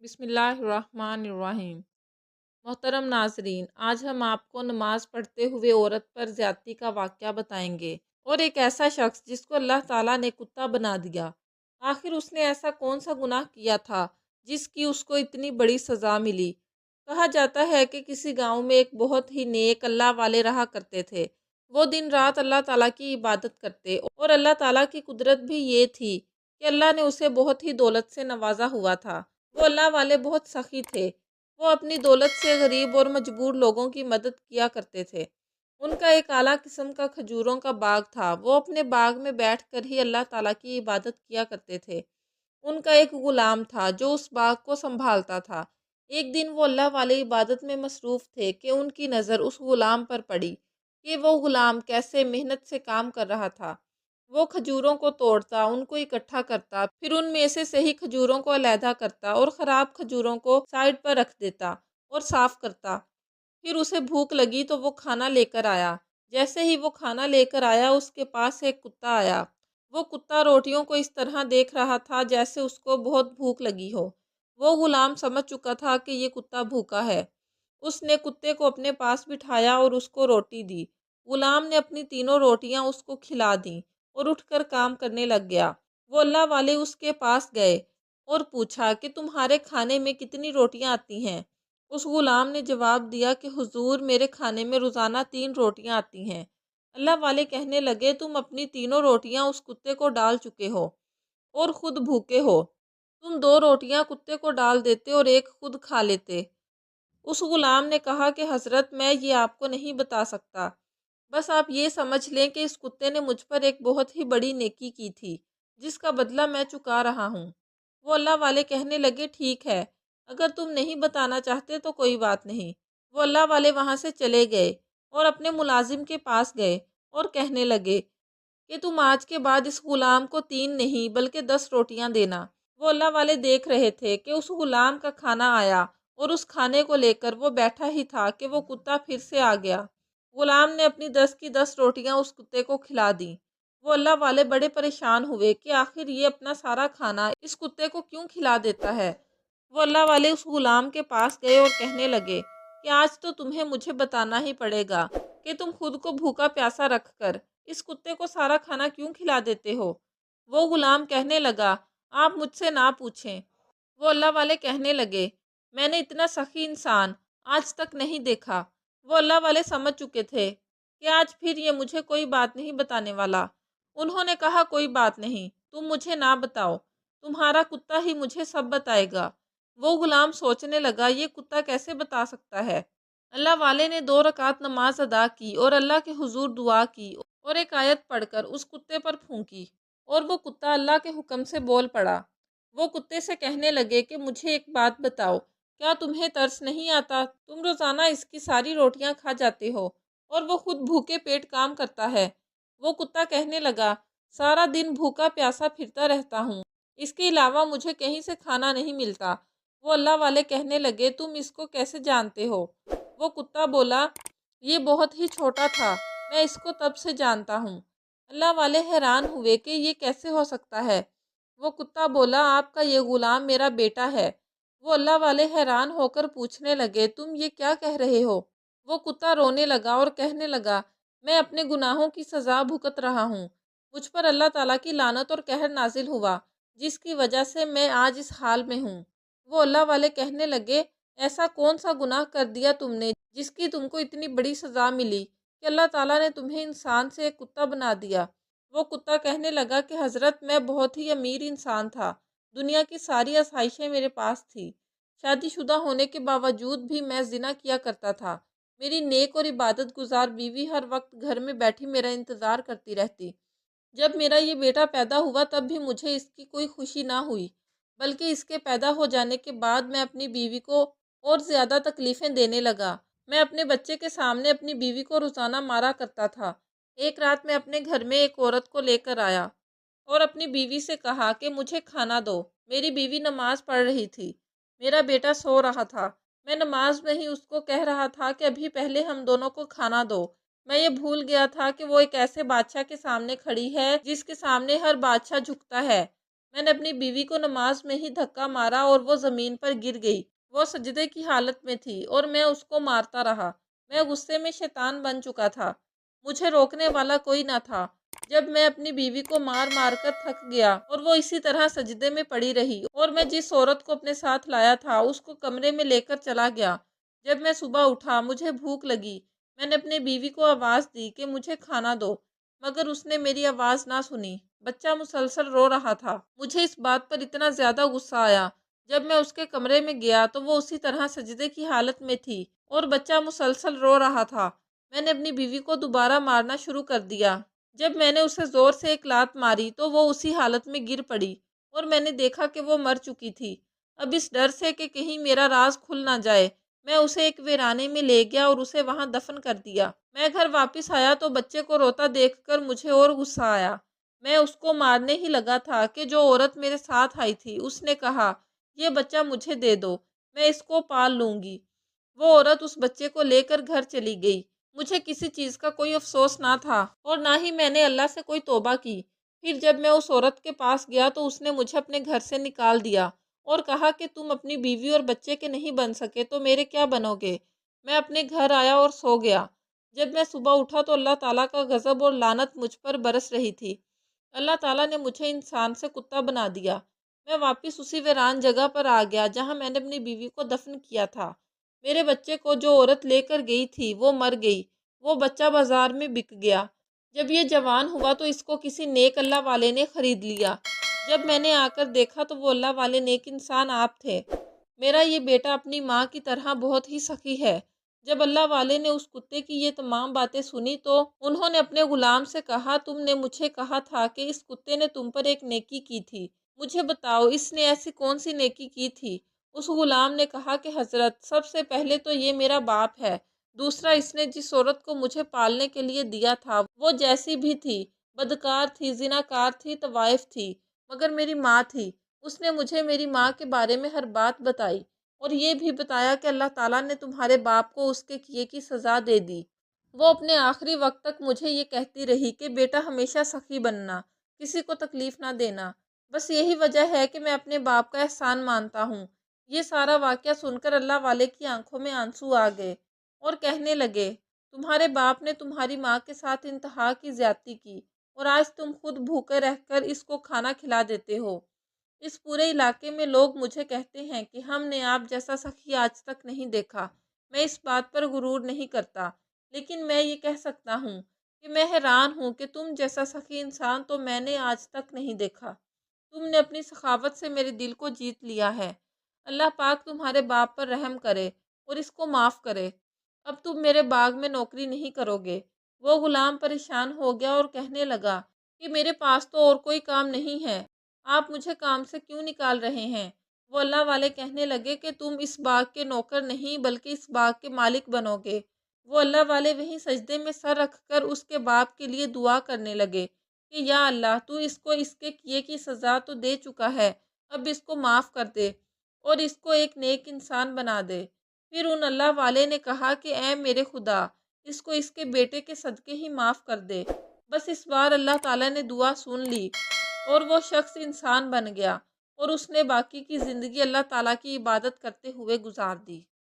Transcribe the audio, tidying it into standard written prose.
بسم اللہ الرحمن الرحیم۔ محترم ناظرین، آج ہم آپ کو نماز پڑھتے ہوئے عورت پر زیادتی کا واقعہ بتائیں گے اور ایک ایسا شخص جس کو اللہ تعالیٰ نے کتا بنا دیا۔ آخر اس نے ایسا کون سا گناہ کیا تھا جس کی اس کو اتنی بڑی سزا ملی؟ کہا جاتا ہے کہ کسی گاؤں میں ایک بہت ہی نیک اللہ والے رہا کرتے تھے۔ وہ دن رات اللہ تعالیٰ کی عبادت کرتے اور اللہ تعالیٰ کی قدرت بھی یہ تھی کہ اللہ نے اسے بہت ہی دولت سے نوازا ہوا تھا۔ وہ اللہ والے بہت سخی تھے۔ وہ اپنی دولت سے غریب اور مجبور لوگوں کی مدد کیا کرتے تھے۔ ان کا ایک اعلیٰ قسم کا کھجوروں کا باغ تھا۔ وہ اپنے باغ میں بیٹھ کر ہی اللہ تعالیٰ کی عبادت کیا کرتے تھے۔ ان کا ایک غلام تھا جو اس باغ کو سنبھالتا تھا۔ ایک دن وہ اللہ والے عبادت میں مصروف تھے کہ ان کی نظر اس غلام پر پڑی کہ وہ غلام کیسے محنت سے کام کر رہا تھا۔ وہ کھجوروں کو توڑتا، ان کو اکٹھا کرتا، پھر ان میں سے صحیح کھجوروں کو علیحدہ کرتا اور خراب کھجوروں کو سائڈ پر رکھ دیتا اور صاف کرتا۔ پھر اسے بھوک لگی تو وہ کھانا لے کر آیا۔ جیسے ہی وہ کھانا لے کر آیا اس کے پاس ایک کتا آیا۔ وہ کتا روٹیوں کو اس طرح دیکھ رہا تھا جیسے اس کو بہت بھوک لگی ہو۔ وہ غلام سمجھ چکا تھا کہ یہ کتا بھوکا ہے۔ اس نے کتے کو اپنے پاس بٹھایا اور اس کو روٹی دی۔ غلام نے اپنی تینوں روٹیاں اس کو کھلا دیں اور اٹھ کر کام کرنے لگ گیا۔ وہ اللہ والے اس کے پاس گئے اور پوچھا کہ تمہارے کھانے میں کتنی روٹیاں آتی ہیں؟ اس غلام نے جواب دیا کہ حضور، میرے کھانے میں روزانہ 3 روٹیاں آتی ہیں۔ اللہ والے کہنے لگے، تم اپنی تینوں روٹیاں اس کتے کو ڈال چکے ہو اور خود بھوکے ہو۔ تم 2 روٹیاں کتے کو ڈال دیتے اور ایک خود کھا لیتے۔ اس غلام نے کہا کہ حضرت، میں یہ آپ کو نہیں بتا سکتا، بس آپ یہ سمجھ لیں کہ اس کتے نے مجھ پر ایک بہت ہی بڑی نیکی کی تھی جس کا بدلہ میں چکا رہا ہوں۔ وہ اللہ والے کہنے لگے، ٹھیک ہے، اگر تم نہیں بتانا چاہتے تو کوئی بات نہیں۔ وہ اللہ والے وہاں سے چلے گئے اور اپنے ملازم کے پاس گئے اور کہنے لگے کہ تم آج کے بعد اس غلام کو 3 نہیں بلکہ 10 روٹیاں دینا۔ وہ اللہ والے دیکھ رہے تھے کہ اس غلام کا کھانا آیا اور اس کھانے کو لے کر وہ بیٹھا ہی تھا کہ وہ کتا پھر سے آ گیا۔ غلام نے اپنی 10 کی 10 روٹیاں اس کتے کو کھلا دیں۔ وہ اللہ والے بڑے پریشان ہوئے کہ آخر یہ اپنا سارا کھانا اس کتے کو کیوں کھلا دیتا ہے۔ وہ اللہ والے اس غلام کے پاس گئے اور کہنے لگے کہ آج تو تمہیں مجھے بتانا ہی پڑے گا کہ تم خود کو بھوکا پیاسا رکھ کر اس کتے کو سارا کھانا کیوں کھلا دیتے ہو۔ وہ غلام کہنے لگا، آپ مجھ سے نہ پوچھیں۔ وہ اللہ والے کہنے لگے، میں نے اتنا سخی انسان آج تک نہیں دیکھا۔ وہ اللہ والے سمجھ چکے تھے کہ آج پھر یہ مجھے کوئی بات نہیں بتانے والا۔ انہوں نے کہا، کوئی بات نہیں، تم مجھے نہ بتاؤ، تمہارا کتا ہی مجھے سب بتائے گا۔ وہ غلام سوچنے لگا، یہ کتا کیسے بتا سکتا ہے۔ اللہ والے نے 2 رکعت نماز ادا کی اور اللہ کے حضور دعا کی اور ایک آیت پڑھ کر اس کتے پر پھونکی اور وہ کتا اللہ کے حکم سے بول پڑا۔ وہ کتے سے کہنے لگے کہ مجھے ایک بات بتاؤ، کیا تمہیں ترس نہیں آتا؟ تم روزانہ اس کی ساری روٹیاں کھا جاتے ہو اور وہ خود بھوکے پیٹ کام کرتا ہے۔ وہ کتا کہنے لگا، سارا دن بھوکا پیاسا پھرتا رہتا ہوں، اس کے علاوہ مجھے کہیں سے کھانا نہیں ملتا۔ وہ اللہ والے کہنے لگے، تم اس کو کیسے جانتے ہو؟ وہ کتا بولا، یہ بہت ہی چھوٹا تھا، میں اس کو تب سے جانتا ہوں۔ اللہ والے حیران ہوئے کہ یہ کیسے ہو سکتا ہے۔ وہ کتا بولا، آپ کا یہ غلام میرا بیٹا ہے۔ وہ اللہ والے حیران ہو کر پوچھنے لگے، تم یہ کیا کہہ رہے ہو؟ وہ کتا رونے لگا اور کہنے لگا، میں اپنے گناہوں کی سزا بھگت رہا ہوں۔ مجھ پر اللہ تعالیٰ کی لعنت اور قہر نازل ہوا جس کی وجہ سے میں آج اس حال میں ہوں۔ وہ اللہ والے کہنے لگے، ایسا کون سا گناہ کر دیا تم نے جس کی تم کو اتنی بڑی سزا ملی کہ اللہ تعالیٰ نے تمہیں انسان سے ایک کتا بنا دیا؟ وہ کتا کہنے لگا کہ حضرت، میں بہت ہی امیر انسان تھا، دنیا کی ساری آسائشیں میرے پاس تھی، شادی شدہ ہونے کے باوجود بھی میں زنا کیا کرتا تھا، میری نیک اور عبادت گزار بیوی ہر وقت گھر میں بیٹھی میرا انتظار کرتی رہتی۔ جب میرا یہ بیٹا پیدا ہوا تب بھی مجھے اس کی کوئی خوشی نہ ہوئی، بلکہ اس کے پیدا ہو جانے کے بعد میں اپنی بیوی کو اور زیادہ تکلیفیں دینے لگا۔ میں اپنے بچے کے سامنے اپنی بیوی کو روزانہ مارا کرتا تھا۔ ایک رات میں اپنے گھر میں ایک عورت کو لے کر آیا اور اپنی بیوی سے کہا کہ مجھے کھانا دو۔ میری بیوی نماز پڑھ رہی تھی، میرا بیٹا سو رہا تھا۔ میں نماز میں ہی اس کو کہہ رہا تھا کہ ابھی پہلے ہم دونوں کو کھانا دو۔ میں یہ بھول گیا تھا کہ وہ ایک ایسے بادشاہ کے سامنے کھڑی ہے جس کے سامنے ہر بادشاہ جھکتا ہے۔ میں نے اپنی بیوی کو نماز میں ہی دھکا مارا اور وہ زمین پر گر گئی۔ وہ سجدے کی حالت میں تھی اور میں اس کو مارتا رہا۔ میں غصے میں شیطان بن چکا تھا، مجھے روکنے والا کوئی نہ تھا۔ جب میں اپنی بیوی کو مار مار کر تھک گیا اور وہ اسی طرح سجدے میں پڑی رہی اور میں جس عورت کو اپنے ساتھ لایا تھا اس کو کمرے میں لے کر چلا گیا۔ جب میں صبح اٹھا، مجھے بھوک لگی، میں نے اپنی بیوی کو آواز دی کہ مجھے کھانا دو، مگر اس نے میری آواز نہ سنی۔ بچہ مسلسل رو رہا تھا۔ مجھے اس بات پر اتنا زیادہ غصہ آیا۔ جب میں اس کے کمرے میں گیا تو وہ اسی طرح سجدے کی حالت میں تھی اور بچہ مسلسل رو رہا تھا۔ میں نے اپنی بیوی کو دوبارہ مارنا شروع کر دیا۔ جب میں نے اسے زور سے ایک لات ماری تو وہ اسی حالت میں گر پڑی اور میں نے دیکھا کہ وہ مر چکی تھی۔ اب اس ڈر سے کہ کہیں میرا راز کھل نہ جائے، میں اسے ایک ویرانے میں لے گیا اور اسے وہاں دفن کر دیا۔ میں گھر واپس آیا تو بچے کو روتا دیکھ کر مجھے اور غصہ آیا۔ میں اس کو مارنے ہی لگا تھا کہ جو عورت میرے ساتھ آئی تھی اس نے کہا، یہ بچہ مجھے دے دو، میں اس کو پال لوں گی۔ وہ عورت اس بچے کو لے کر گھر چلی گئی۔ مجھے کسی چیز کا کوئی افسوس نہ تھا اور نہ ہی میں نے اللہ سے کوئی توبہ کی۔ پھر جب میں اس عورت کے پاس گیا تو اس نے مجھے اپنے گھر سے نکال دیا اور کہا کہ تم اپنی بیوی اور بچے کے نہیں بن سکے تو میرے کیا بنو گے؟ میں اپنے گھر آیا اور سو گیا۔ جب میں صبح اٹھا تو اللہ تعالیٰ کا غضب اور لعنت مجھ پر برس رہی تھی۔ اللہ تعالیٰ نے مجھے انسان سے کتا بنا دیا۔ میں واپس اسی ویران جگہ پر آ گیا جہاں میں نے اپنی بیوی کو دفن کیا تھا۔ میرے بچے کو جو عورت لے کر گئی تھی وہ مر گئی۔ وہ بچہ بازار میں بک گیا۔ جب یہ جوان ہوا تو اس کو کسی نیک اللہ والے نے خرید لیا۔ جب میں نے آ کر دیکھا تو وہ اللہ والے نیک انسان آپ تھے۔ میرا یہ بیٹا اپنی ماں کی طرح بہت ہی سخی ہے۔ جب اللہ والے نے اس کتے کی یہ تمام باتیں سنی تو انہوں نے اپنے غلام سے کہا، تم نے مجھے کہا تھا کہ اس کتے نے تم پر ایک نیکی کی تھی، مجھے بتاؤ اس نے ایسی کون سی نیکی کی تھی؟ اس غلام نے کہا کہ حضرت، سب سے پہلے تو یہ میرا باپ ہے، دوسرا اس نے جس عورت کو مجھے پالنے کے لیے دیا تھا وہ جیسی بھی تھی، بدکار تھی، زناکار تھی، طوائف تھی، مگر میری ماں تھی۔ اس نے مجھے میری ماں کے بارے میں ہر بات بتائی اور یہ بھی بتایا کہ اللہ تعالیٰ نے تمہارے باپ کو اس کے کیے کی سزا دے دی۔ وہ اپنے آخری وقت تک مجھے یہ کہتی رہی کہ بیٹا ہمیشہ سخی بننا، کسی کو تکلیف نہ دینا۔ بس یہی وجہ ہے کہ میں اپنے باپ کا احسان مانتا ہوں۔ یہ سارا واقعہ سن کر اللہ والے کی آنکھوں میں آنسو آ گئے اور کہنے لگے، تمہارے باپ نے تمہاری ماں کے ساتھ انتہا کی زیادتی کی اور آج تم خود بھوکے رہ کر اس کو کھانا کھلا دیتے ہو۔ اس پورے علاقے میں لوگ مجھے کہتے ہیں کہ ہم نے آپ جیسا سخی آج تک نہیں دیکھا۔ میں اس بات پر غرور نہیں کرتا، لیکن میں یہ کہہ سکتا ہوں کہ میں حیران ہوں کہ تم جیسا سخی انسان تو میں نے آج تک نہیں دیکھا۔ تم نے اپنی سخاوت سے میرے دل کو جیت لیا ہے۔ اللہ پاک تمہارے باپ پر رحم کرے اور اس کو معاف کرے۔ اب تم میرے باغ میں نوکری نہیں کرو گے۔ وہ غلام پریشان ہو گیا اور کہنے لگا کہ میرے پاس تو اور کوئی کام نہیں ہے، آپ مجھے کام سے کیوں نکال رہے ہیں؟ وہ اللہ والے کہنے لگے کہ تم اس باغ کے نوکر نہیں بلکہ اس باغ کے مالک بنو گے۔ وہ اللہ والے وہیں سجدے میں سر رکھ کر اس کے باپ کے لیے دعا کرنے لگے کہ یا اللہ، تو اس کو اس کے کیے کی سزا تو دے چکا ہے، اب اس کو معاف کر دے اور اس کو ایک نیک انسان بنا دے۔ پھر ان اللہ والے نے کہا کہ اے میرے خدا، اس کو اس کے بیٹے کے صدقے ہی معاف کر دے۔ بس اس بار اللہ تعالیٰ نے دعا سن لی اور وہ شخص انسان بن گیا اور اس نے باقی کی زندگی اللہ تعالیٰ کی عبادت کرتے ہوئے گزار دی۔